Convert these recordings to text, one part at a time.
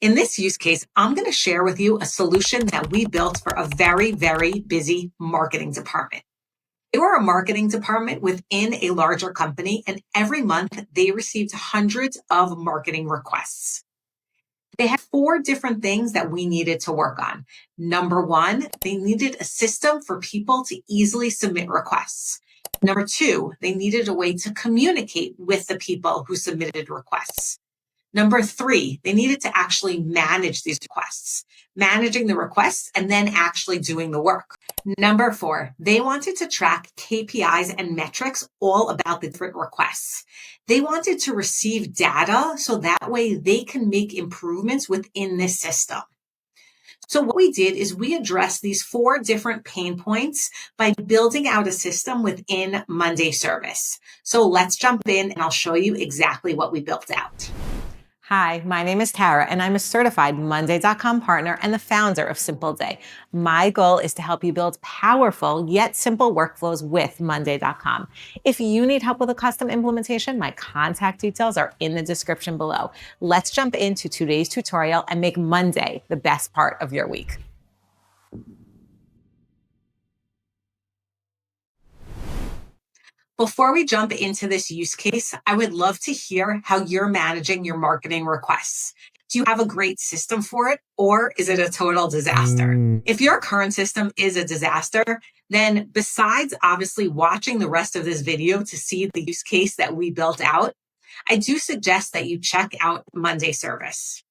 In this use case, I'm going to share with you a solution that we built for a very, very busy marketing department. They were a marketing department within a larger company, and every month they received hundreds of marketing requests. They had 4 different things that we needed to work on. Number 1, they needed a system for people to easily submit requests. Number 2, they needed a way to communicate with the people who submitted requests. Number 3, they needed to actually manage these requests, managing the requests and then actually doing the work. Number 4, they wanted to track KPIs and metrics all about the different requests. They wanted to receive data so that way they can make improvements within this system. So what we did is we addressed these 4 different pain points by building out a system within Monday Service. So let's jump in and I'll show you exactly what we built out. Hi, my name is Tara, and I'm a certified Monday.com partner and the founder of Simple Day. My goal is to help you build powerful yet simple workflows with Monday.com. If you need help with a custom implementation, my contact details are in the description below. Let's jump into today's tutorial and make Monday the best part of your week. Before we jump into this use case, I would love to hear how you're managing your marketing requests. Do you have a great system for it, or is it a total disaster? If your current system is a disaster, then besides obviously watching the rest of this video to see the use case that we built out, I do suggest that you check out Monday Service.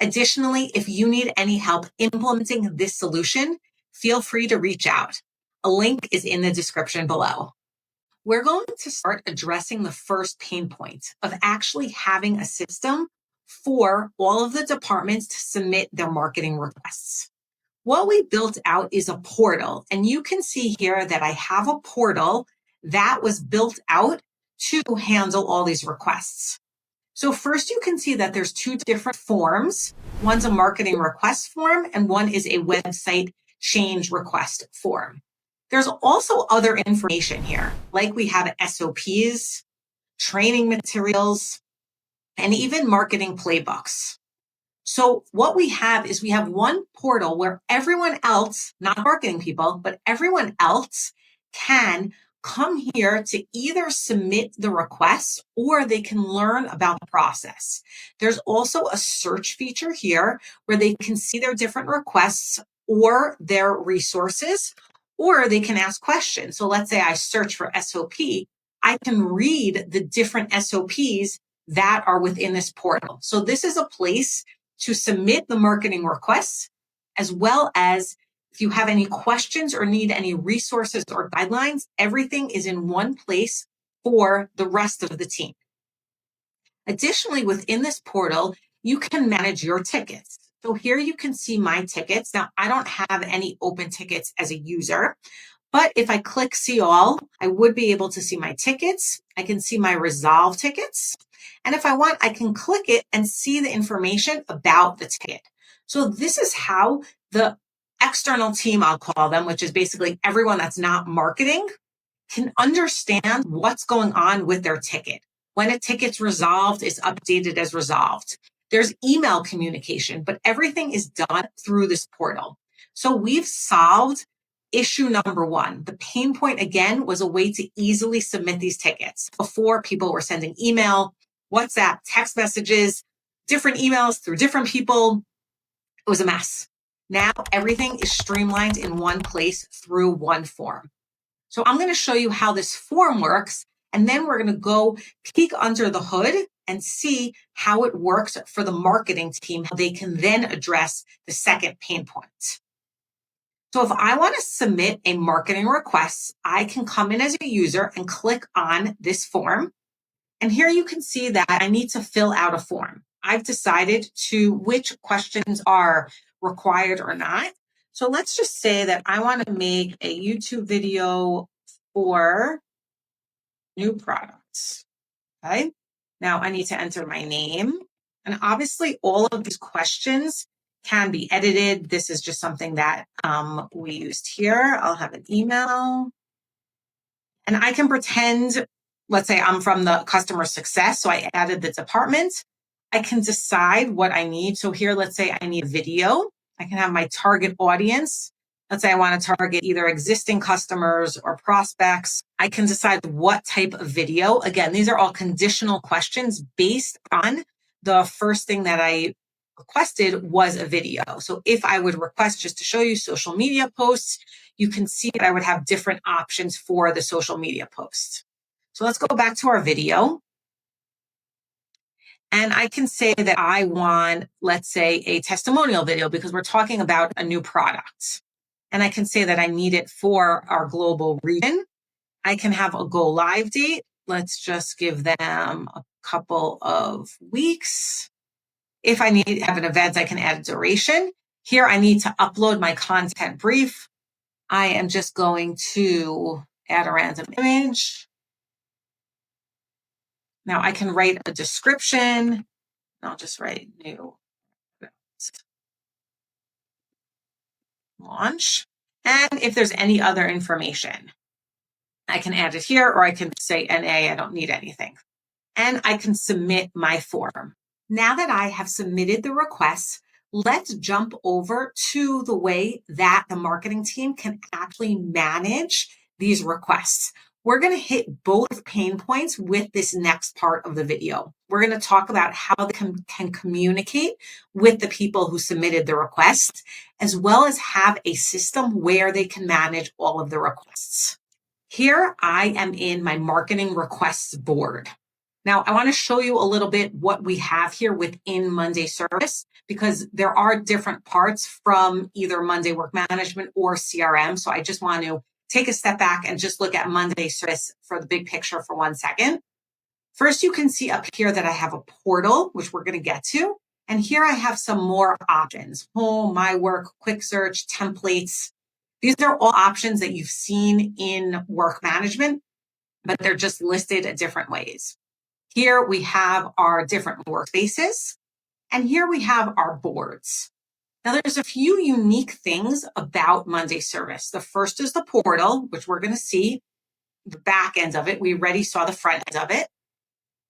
Additionally, if you need any help implementing this solution, feel free to reach out. A link is in the description below. We're going to start addressing the first pain point of actually having a system for all of the departments to submit their marketing requests. What we built out is a portal, and you can see here that I have a portal that was built out to handle all these requests. So first you can see that there's 2 different forms. One's a marketing request form and one is a website change request form. There's also other information here, like we have SOPs, training materials, and even marketing playbooks. So what we have is we have one portal where everyone else, not marketing people, but everyone else can come here to either submit the requests or they can learn about the process. There's also a search feature here where they can see their different requests or their resources, or they can ask questions. So let's say I search for SOP, I can read the different SOPs that are within this portal. So this is a place to submit the marketing requests, as well as if you have any questions or need any resources or guidelines, everything is in one place for the rest of the team. Additionally, within this portal, you can manage your tickets. So here you can see my tickets. Now, I don't have any open tickets as a user, but if I click see all, I would be able to see my tickets. I can see my resolve tickets. And if I want, I can click it and see the information about the ticket. So this is how the external team, I'll call them, which is basically everyone that's not marketing, can understand what's going on with their ticket. When a ticket's resolved, it's updated as resolved. There's email communication, but everything is done through this portal. So we've solved issue number 1. The pain point, again, was a way to easily submit these tickets. Before, people were sending email, WhatsApp, text messages, different emails through different people. It was a mess. Now everything is streamlined in one place through one form. So I'm going to show you how this form works, and then we're going to go peek under the hood and see how it works for the marketing team, how they can then address the second pain point. So if I want to submit a marketing request, I can come in as a user and click on this form. And here you can see that I need to fill out a form. I've decided which questions are required or not. So let's just say that I want to make a YouTube video for new products. Okay. Now I need to enter my name. And obviously all of these questions can be edited. This is just something that we used here. I'll have an email. And I can pretend, let's say I'm from the customer success. So I added the department. I can decide what I need. So here, let's say I need a video. I can have my target audience. Let's say I want to target either existing customers or prospects. I can decide what type of video. Again, these are all conditional questions based on the first thing that I requested was a video. So if I would request just to show you social media posts, you can see that I would have different options for the social media posts. So let's go back to our video. And I can say that I want, let's say, a testimonial video because we're talking about a new product. And I can say that I need it for our global region. I can have a go live date. Let's just give them a couple of weeks. If I need to have an event, I can add a duration. Here, I need to upload my content brief. I am just going to add a random image. Now I can write a description. I'll just write new launch. And if there's any other information, I can add it here, or I can say NA, I don't need anything. And I can submit my form. Now that I have submitted the request, let's jump over to the way that the marketing team can actually manage these requests. We're going to hit both pain points with this next part of the video. We're going to talk about how they can communicate with the people who submitted the request, as well as have a system where they can manage all of the requests. Here I am in my marketing requests board. Now, I want to show you a little bit what we have here within Monday Service, because there are different parts from either Monday Work Management or CRM. So I just want to take a step back and just look at Monday Service for the big picture for 1 second. First, you can see up here that I have a portal, which we're going to get to. And here I have some more options: home, my work, quick search, templates. These are all options that you've seen in work management, but they're just listed in different ways. Here we have our different workspaces, and here we have our boards. Now, there's a few unique things about Monday Service. The first is the portal, which we're going to see the back end of it. We already saw the front end of it.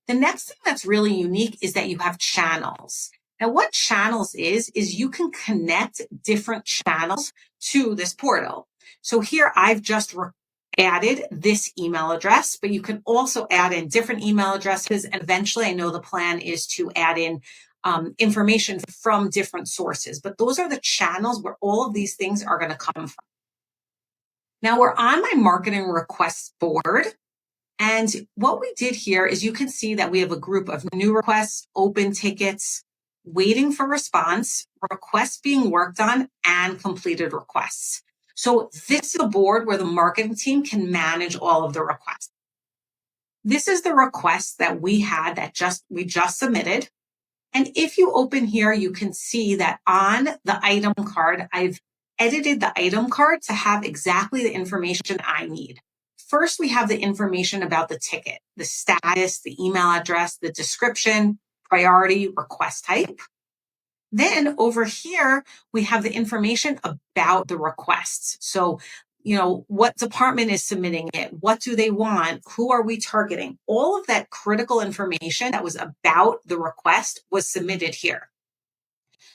The next thing that's really unique is that you have channels. Now, what channels is you can connect different channels to this portal. So here I've just added this email address, but you can also add in different email addresses. And eventually, I know the plan is to add in information from different sources, but those are the channels where all of these things are going to come from. Now we're on my marketing requests board. And what we did here is you can see that we have a group of new requests, open tickets, waiting for response, requests being worked on, and completed requests. So this is a board where the marketing team can manage all of the requests. This is the request that we had that we just submitted. And if you open here, you can see that on the item card, I've edited the item card to have exactly the information I need. First, we have the information about the ticket, the status, the email address, the description, priority, request type. Then over here, we have the information about the requests. So, what department is submitting it? What do they want? Who are we targeting? All of that critical information that was about the request was submitted here.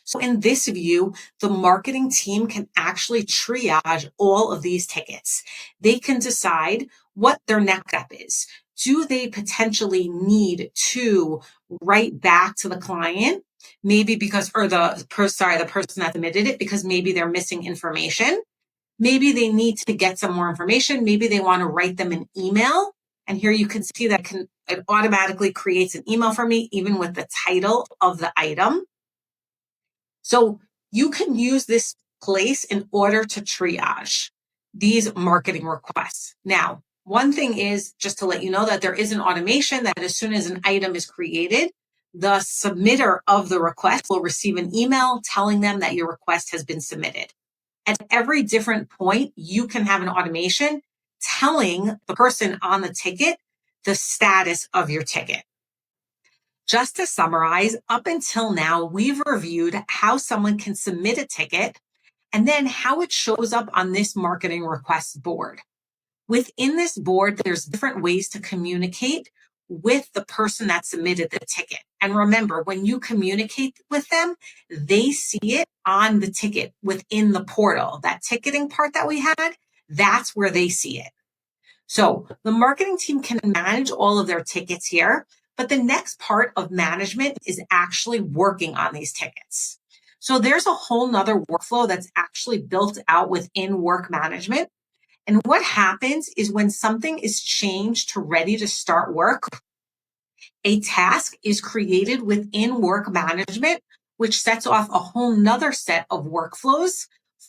So in this view, the marketing team can actually triage all of these tickets. They can decide what their next step is. Do they potentially need to write back to the client? Maybe because, or the person that submitted it, because maybe they're missing information. Maybe they need to get some more information. Maybe they want to write them an email. And here you can see that it automatically creates an email for me, even with the title of the item. So you can use this place in order to triage these marketing requests. Now, one thing is just to let you know that there is an automation that as soon as an item is created, the submitter of the request will receive an email telling them that your request has been submitted. At every different point, you can have an automation telling the person on the ticket the status of your ticket. Just to summarize, up until now, we've reviewed how someone can submit a ticket and then how it shows up on this marketing requests board. Within this board, there's different ways to communicate with the person that submitted the ticket. And remember, when you communicate with them, they see it on the ticket within the portal. That ticketing part that we had, that's where they see it. So the marketing team can manage all of their tickets here, but the next part of management is actually working on these tickets. So there's a whole nother workflow that's actually built out within work management. And what happens is when something is changed to ready to start work, a task is created within work management, which sets off a whole nother set of workflows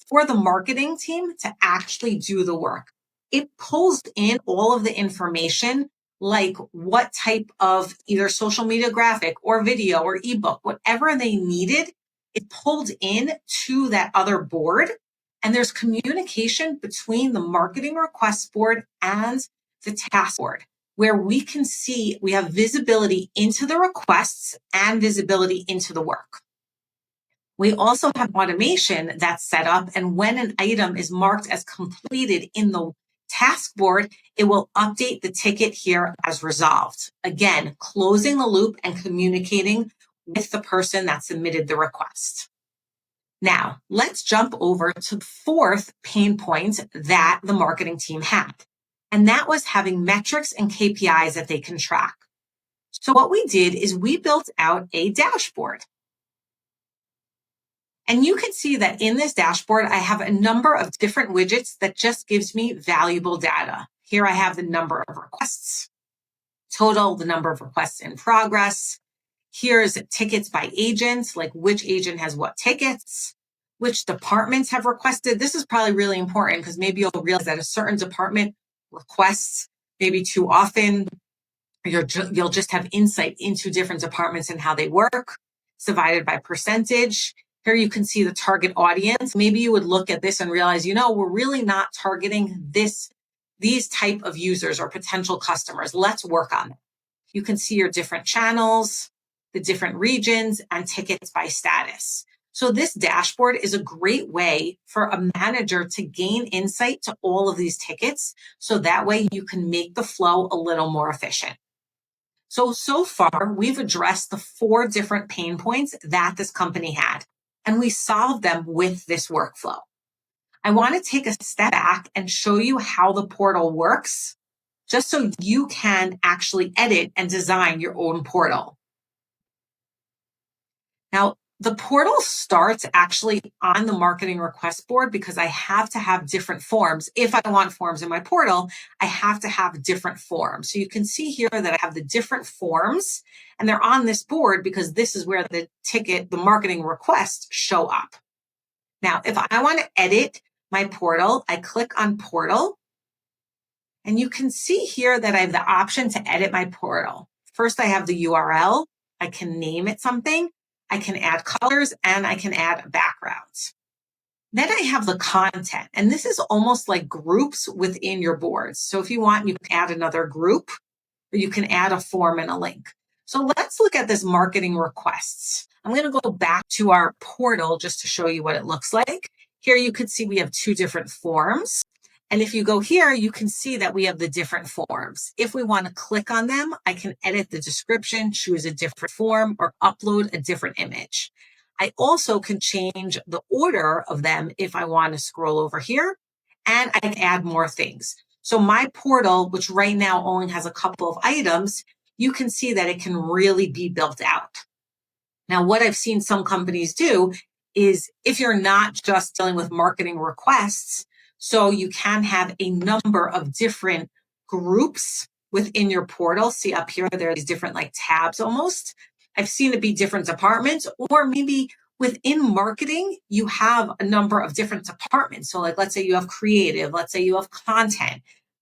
for the marketing team to actually do the work. It pulls in all of the information, like what type of either social media graphic or video or ebook, whatever they needed, it pulled in to that other board. And there's communication between the marketing request board and the task board, where we can see we have visibility into the requests and visibility into the work. We also have automation that's set up, and when an item is marked as completed in the task board, it will update the ticket here as resolved. Again, closing the loop and communicating with the person that submitted the request. Now, let's jump over to the fourth pain point that the marketing team had. And that was having metrics and KPIs that they can track. So what we did is we built out a dashboard. And you can see that in this dashboard, I have a number of different widgets that just gives me valuable data. Here I have the number of requests, total, the number of requests in progress. Here's tickets by agents, like which agent has what tickets, which departments have requested. This is probably really important because maybe you'll realize that a certain department requests maybe too often. You'll just have insight into different departments and how they work. It's divided by percentage. Here you can see the target audience. Maybe you would look at this and realize, we're really not targeting these type of users or potential customers. Let's work on it. You can see your different channels, the different regions, and tickets by status. So this dashboard is a great way for a manager to gain insight to all of these tickets. So that way you can make the flow a little more efficient. So far, we've addressed the 4 different pain points that this company had, and we solved them with this workflow. I want to take a step back and show you how the portal works, just so you can actually edit and design your own portal. Now, the portal starts actually on the marketing request board because I have to have different forms. If I want forms in my portal, I have to have different forms. So you can see here that I have the different forms, and they're on this board because this is where the marketing requests show up. Now, if I want to edit my portal, I click on portal, and you can see here that I have the option to edit my portal. First, I have the URL. I can name it something. I can add colors, and I can add backgrounds. Then I have the content, and this is almost like groups within your boards. So if you want, you can add another group, or you can add a form and a link. So let's look at this marketing requests. I'm going to go back to our portal just to show you what it looks like. Here you can see we have 2 different forms. And if you go here, you can see that we have the different forms. If we want to click on them, I can edit the description, choose a different form, or upload a different image. I also can change the order of them if I want to scroll over here, and I can add more things. So my portal, which right now only has a couple of items, you can see that it can really be built out. Now, what I've seen some companies do is if you're not just dealing with marketing requests, so you can have a number of different groups within your portal. See up here, there are these different like tabs almost. I've seen it be different departments, or maybe within marketing, you have a number of different departments. So like, let's say you have creative, let's say you have content,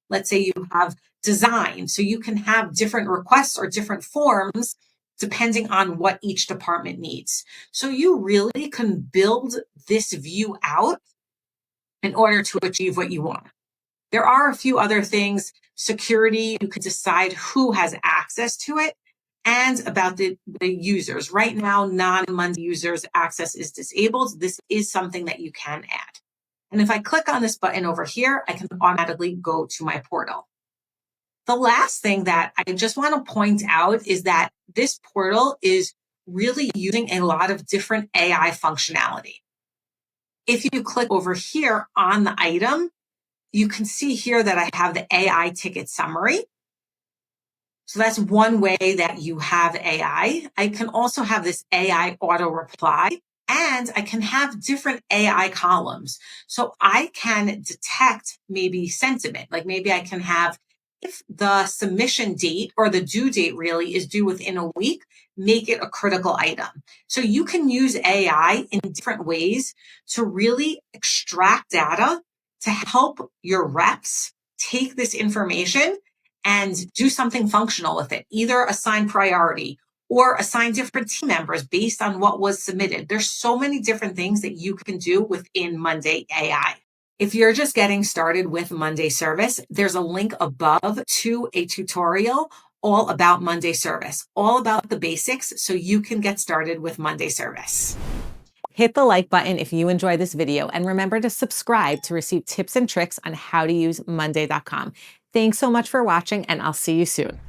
let's say you have design. So you can have different requests or different forms depending on what each department needs. So you really can build this view out in order to achieve what you want. There are a few other things. Security, you can decide who has access to it, and about the users. Right now, non-Monday users access is disabled. This is something that you can add. And if I click on this button over here, I can automatically go to my portal. The last thing that I just want to point out is that this portal is really using a lot of different AI functionality. If you click over here on the item, you can see here that I have the AI ticket summary. So that's one way that you have AI. I can also have this AI auto reply, and I can have different AI columns. So I can detect maybe sentiment, like maybe I can have, if the submission date or the due date really is due within a week, make it a critical item. So you can use AI in different ways to really extract data to help your reps take this information and do something functional with it, either assign priority or assign different team members based on what was submitted. There's so many different things that you can do within Monday AI. If you're just getting started with Monday Service, there's a link above to a tutorial all about Monday Service, all about the basics so you can get started with Monday Service. Hit the like button if you enjoyed this video, and remember to subscribe to receive tips and tricks on how to use Monday.com. Thanks so much for watching, and I'll see you soon.